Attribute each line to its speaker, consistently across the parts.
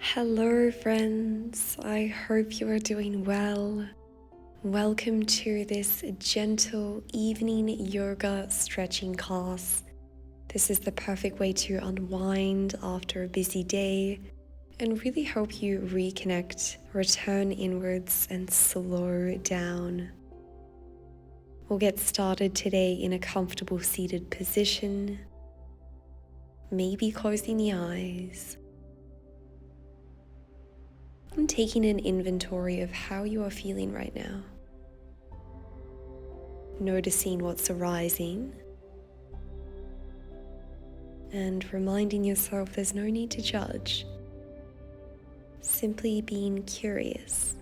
Speaker 1: Hello friends, I hope you are doing well. Welcome to this gentle evening yoga stretching class. This is the perfect way to unwind after a busy day and really help you reconnect, return inwards and slow down. We'll get started today in a comfortable seated position, maybe closing the eyes. And taking an inventory of how you are feeling right now. Noticing what's arising and reminding yourself there's no need to judge. Simply being curious.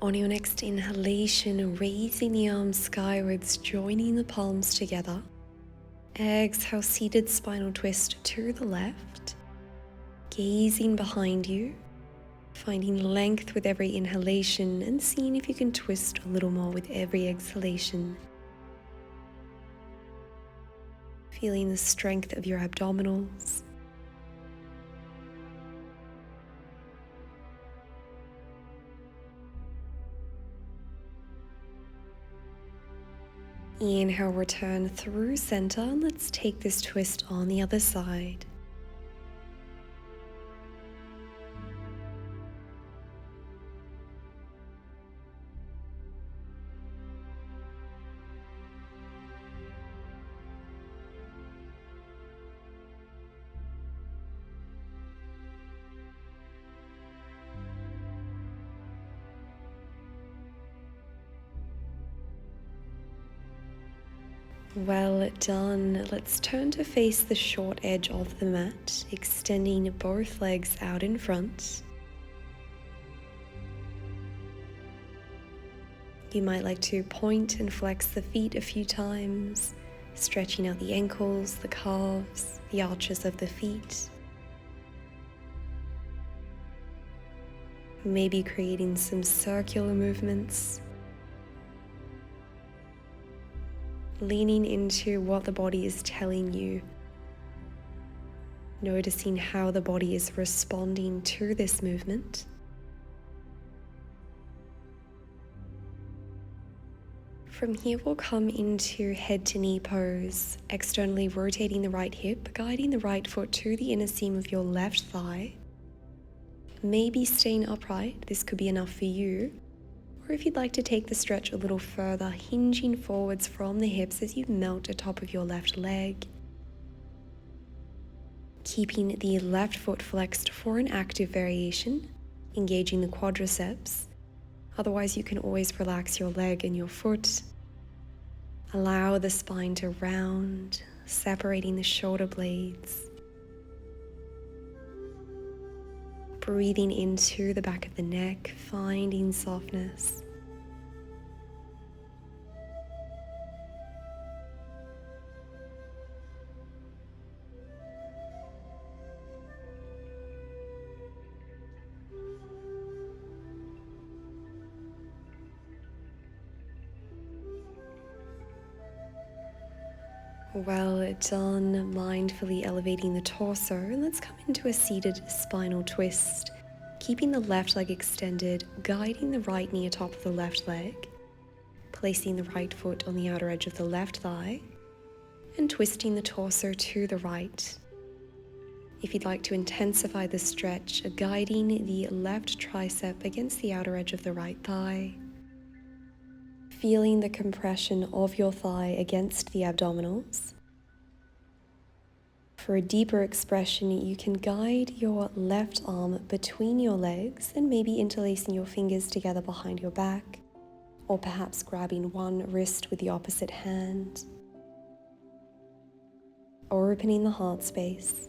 Speaker 1: On your next inhalation, raising the arms skywards, joining the palms together. Exhale, seated spinal twist to the left. Gazing behind you, finding length with every inhalation and seeing if you can twist a little more with every exhalation. Feeling the strength of your abdominals. Inhale, return through center, and let's take this twist on the other side. Well done. Let's turn to face the short edge of the mat, extending both legs out in front. You might like to point and flex the feet a few times, stretching out the ankles, the calves, the arches of the feet. Maybe creating some circular movements. Leaning into what the body is telling you. Noticing how the body is responding to this movement. From here we'll come into head to knee pose, externally rotating the right hip, guiding the right foot to the inner seam of your left thigh. Maybe staying upright, this could be enough for you. Or if you'd like to take the stretch a little further, hinging forwards from the hips as you melt atop of your left leg. Keeping the left foot flexed for an active variation, engaging the quadriceps. Otherwise, you can always relax your leg and your foot. Allow the spine to round, separating the shoulder blades. Breathing into the back of the neck, finding softness. Well done, mindfully elevating the torso, and let's come into a seated spinal twist, keeping the left leg extended, guiding the right knee atop of the left leg, placing the right foot on the outer edge of the left thigh, and twisting the torso to the right. If you'd like to intensify the stretch, guiding the left tricep against the outer edge of the right thigh, feeling the compression of your thigh against the abdominals. For a deeper expression, you can guide your left arm between your legs and maybe interlacing your fingers together behind your back, or perhaps grabbing one wrist with the opposite hand, or opening the heart space.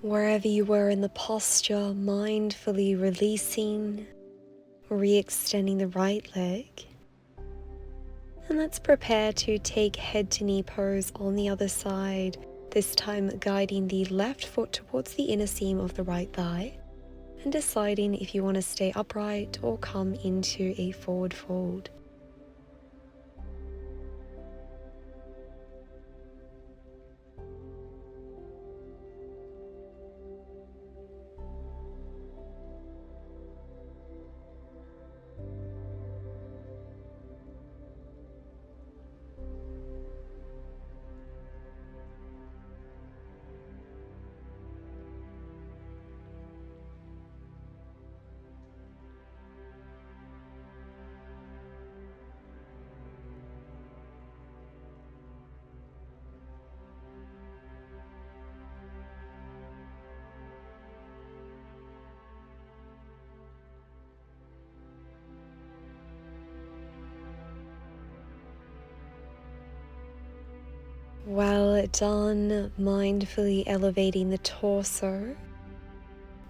Speaker 1: Wherever you were in the posture, mindfully releasing, re-extending the right leg. And let's prepare to take head to knee pose on the other side, this time guiding the left foot towards the inner seam of the right thigh and deciding if you want to stay upright or come into a forward fold. Well done, mindfully elevating the torso,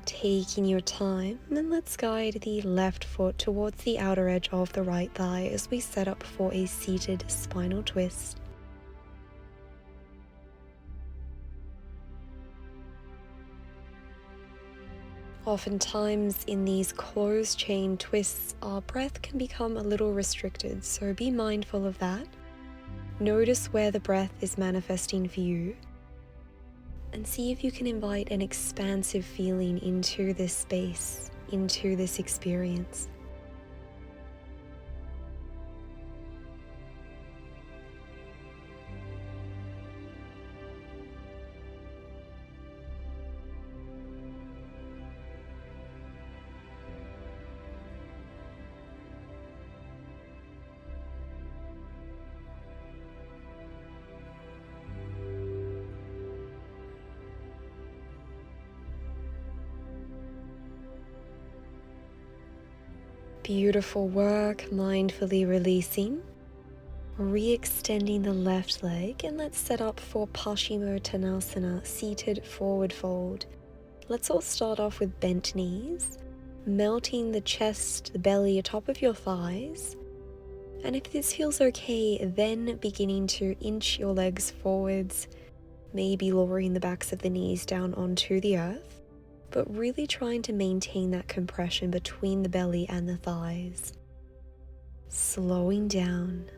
Speaker 1: taking your time, and let's guide the left foot towards the outer edge of the right thigh as we set up for a seated spinal twist. Oftentimes in these closed chain twists, our breath can become a little restricted, so be mindful of that. Notice where the breath is manifesting for you and see if you can invite an expansive feeling into this space, into this experience. Beautiful work, mindfully releasing, re-extending the left leg, and let's set up for Paschimottanasana, seated forward fold. Let's all start off with bent knees, melting the chest, the belly atop of your thighs. And if this feels okay, then beginning to inch your legs forwards, maybe lowering the backs of the knees down onto the earth, but really trying to maintain that compression between the belly and the thighs. Slowing down,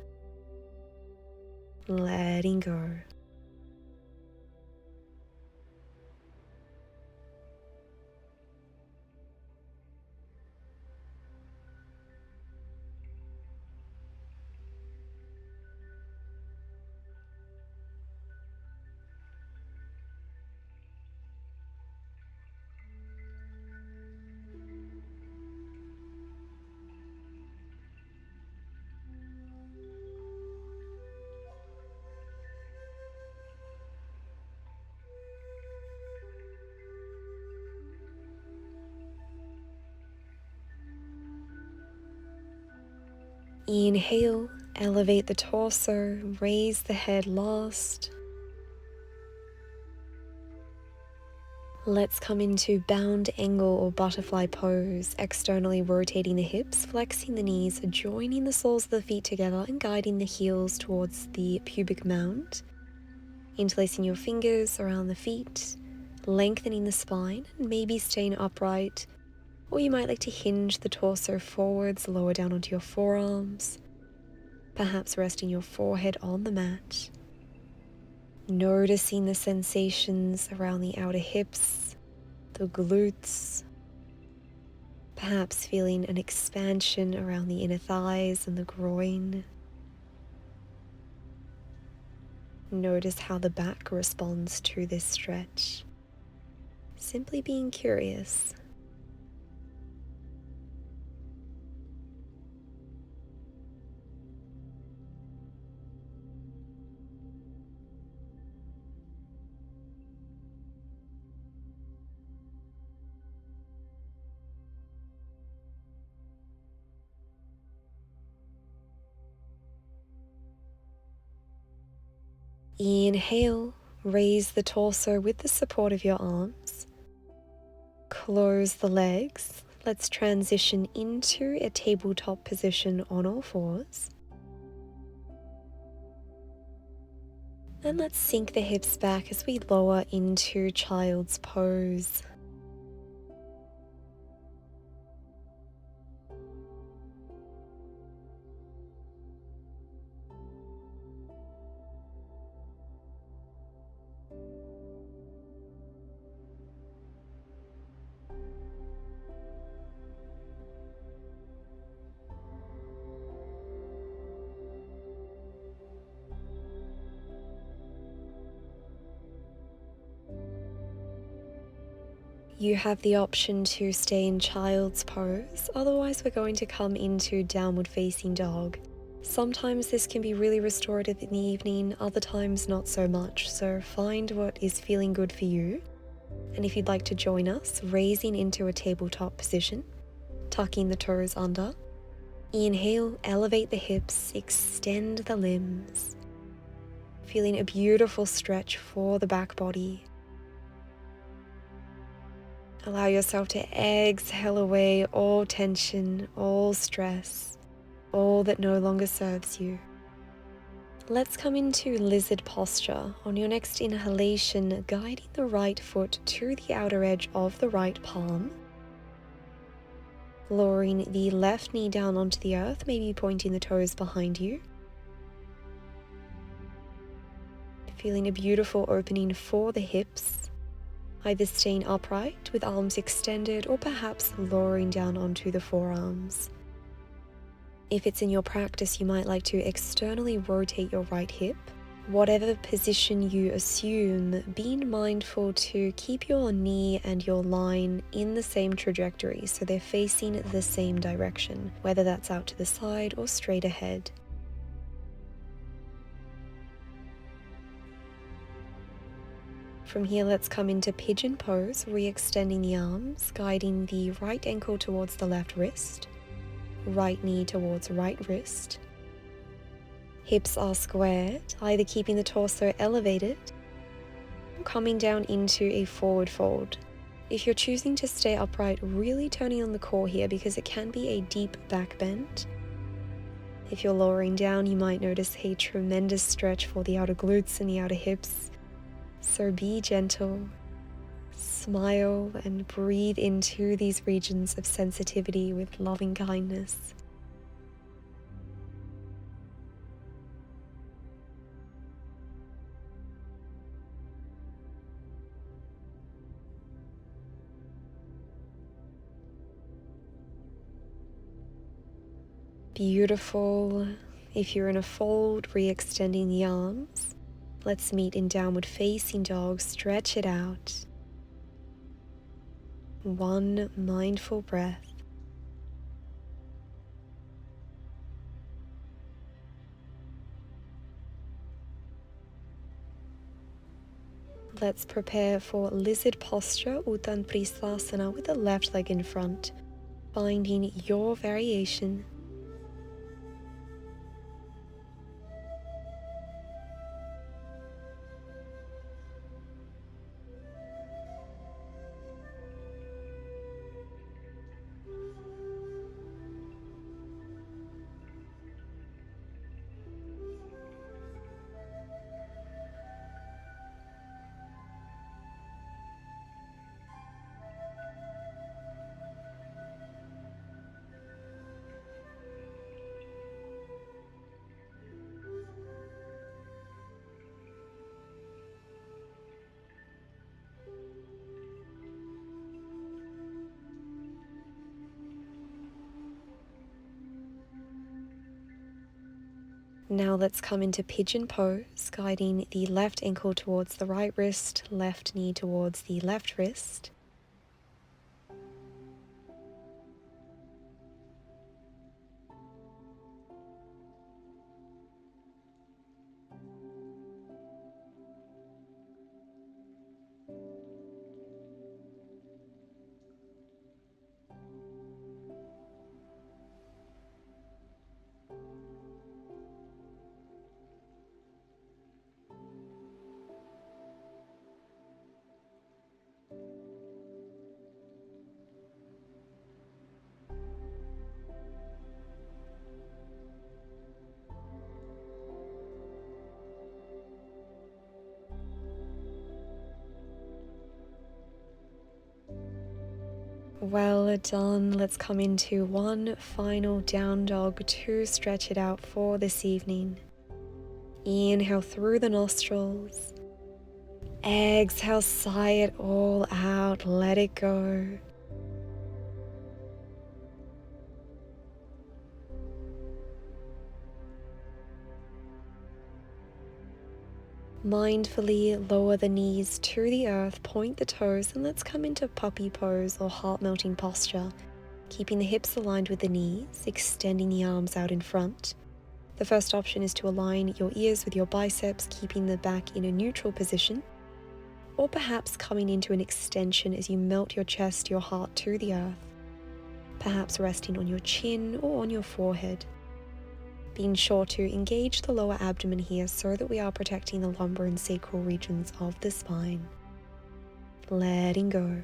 Speaker 1: letting go. Inhale, elevate the torso, raise the head last. Let's come into bound angle or butterfly pose, externally rotating the hips, flexing the knees, joining the soles of the feet together and guiding the heels towards the pubic mound. Interlacing your fingers around the feet, lengthening the spine, and maybe staying upright. Or you might like to hinge the torso forwards, lower down onto your forearms. Perhaps resting your forehead on the mat. Noticing the sensations around the outer hips, the glutes. Perhaps feeling an expansion around the inner thighs and the groin. Notice how the back responds to this stretch. Simply being curious. Inhale, raise the torso with the support of your arms. Close the legs. Let's transition into a tabletop position on all fours. And let's sink the hips back as we lower into child's pose. You have the option to stay in child's pose, otherwise we're going to come into downward facing dog. Sometimes this can be really restorative in the evening, other times not so much, so find what is feeling good for you. And if you'd like to join us, raising into a tabletop position, tucking the toes under. Inhale, elevate the hips, extend the limbs. Feeling a beautiful stretch for the back body. Allow yourself to exhale away all tension, all stress, all that no longer serves you. Let's come into lizard posture. On your next inhalation, guiding the right foot to the outer edge of the right palm. Lowering the left knee down onto the earth, maybe pointing the toes behind you. Feeling a beautiful opening for the hips. Either staying upright with arms extended or perhaps lowering down onto the forearms. If it's in your practice, you might like to externally rotate your right hip. Whatever position you assume, being mindful to keep your knee and your line in the same trajectory so they're facing the same direction, whether that's out to the side or straight ahead. From here, let's come into pigeon pose, re-extending the arms, guiding the right ankle towards the left wrist, right knee towards right wrist. Hips are squared, either keeping the torso elevated or coming down into a forward fold. If you're choosing to stay upright, really turning on the core here because it can be a deep back bend. If you're lowering down, you might notice a tremendous stretch for the outer glutes and the outer hips. So be gentle, smile, and breathe into these regions of sensitivity with loving kindness. Beautiful. If you're in a fold, re-extending the arms. Let's meet in downward facing dog, stretch it out. One mindful breath. Let's prepare for lizard posture, Uttana Shishosana, with the left leg in front, finding your variation. Now let's come into pigeon pose, guiding the left ankle towards the right wrist, left knee towards the left wrist. Well done. Let's come into one final down dog to stretch it out for this evening. Inhale through the nostrils. Exhale, sigh it all out. Let it go. Mindfully lower the knees to the earth, point the toes, and let's come into puppy pose or heart-melting posture, keeping the hips aligned with the knees, extending the arms out in front. The first option is to align your ears with your biceps, keeping the back in a neutral position, or perhaps coming into an extension as you melt your chest, your heart to the earth, perhaps resting on your chin or on your forehead. Being sure to engage the lower abdomen here so that we are protecting the lumbar and sacral regions of the spine. Letting go.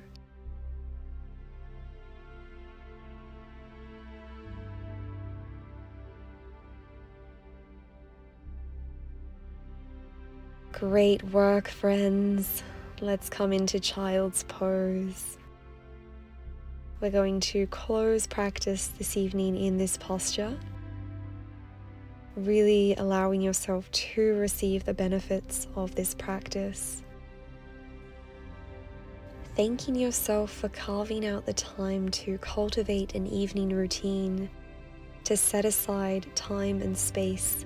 Speaker 1: Great work, friends. Let's come into child's pose. We're going to close practice this evening in this posture, really allowing yourself to receive the benefits of this practice. Thanking yourself for carving out the time to cultivate an evening routine, to set aside time and space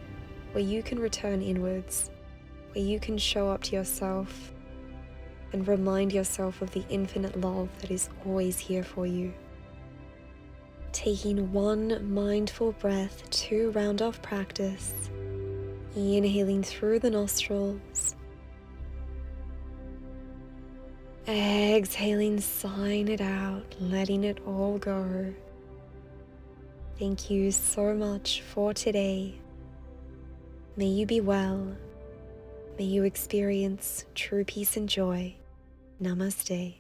Speaker 1: where you can return inwards, where you can show up to yourself and remind yourself of the infinite love that is always here for you. Taking one mindful breath to round off practice, inhaling through the nostrils, exhaling, sighing it out, letting it all go. Thank you so much for today. May you be well. May you experience true peace and joy. Namaste.